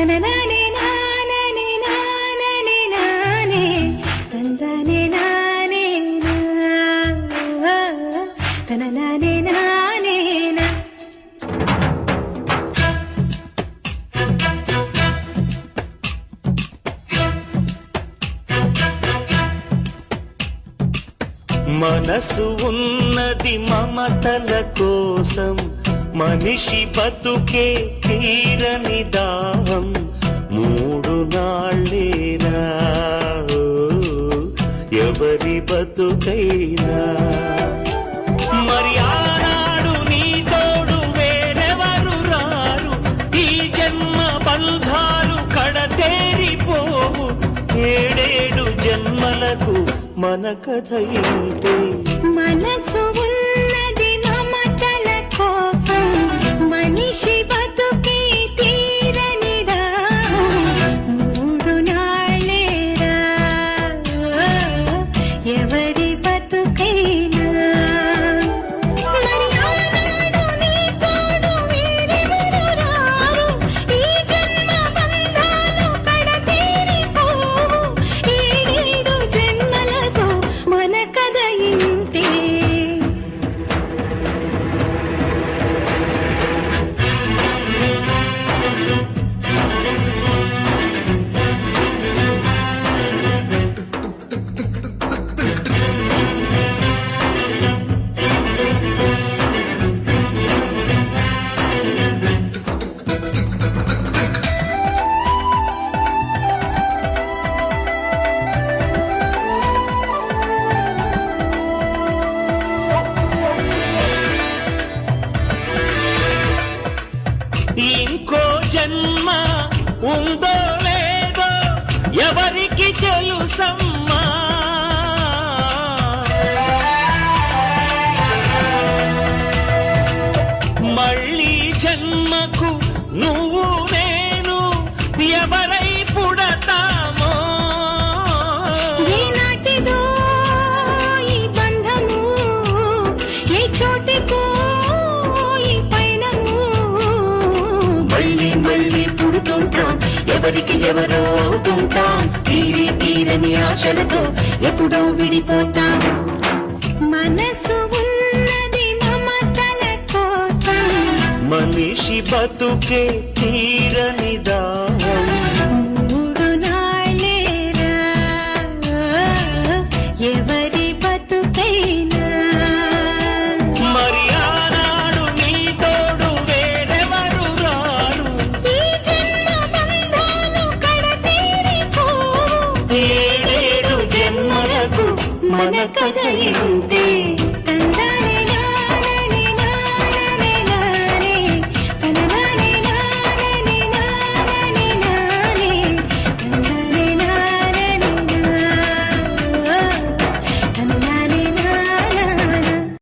తననానే నాననే నాననే నానే తందనే నానే నా తననానే నానే నా. మనసు ఉన్నది మమతల కోసం, మనిషి బతుకే తీరని దాహం. 3 నాళ్ళేనా ఎవరి బతుకైనా, మరి ఆనాడు నీ తోడు వేరెవరు రారు. ఈ జన్మ బంధాలు కడతేరిపోవు. 7 జన్మలకు మన కథ ఇంతే. మనసు ఉన్నది మమతల కోసం, మనిషి బతుకే తీరని దాహం. 3 నాళ్ళేరా ఎవరి బతుకైనా, మరి ఆనాడు నీ తోడు వేరెవరు రారు. ఈ జన్మ బంధాలు కడతేరిపోవు. 7 జన్మలకు మన కథ ఇంతే. ఇంకో జన్మ ఉందో లేదో ఎవరికి తెలుసమ్మా. మళ్ళీ జన్మకు నువ్వు నేను ఎవరై పుడతామో. ఏనాటిదో ఈ బంధము, ఏ చోటికో ఈ పయనము. మళ్ళీ మళ్ళీ పుడుతుంటాం, ఎవరికి ఎవరో అవుతుంటాం. తీరని ఆశలతో ఎప్పుడో విడిపోతాం. మనసు ఉన్నది మమతల కోసం, మనిషి బతుకే తీరని దాహం. 3 నాళ్ళేరా ఎవరి బతుకైనా, మరి ఆనాడు నీ తోడు వేరెవరు రారు. ఈ జన్మ బంధాలు కడతేరిపోవు. 7 జన్మలకు మన కథ ఇంతే.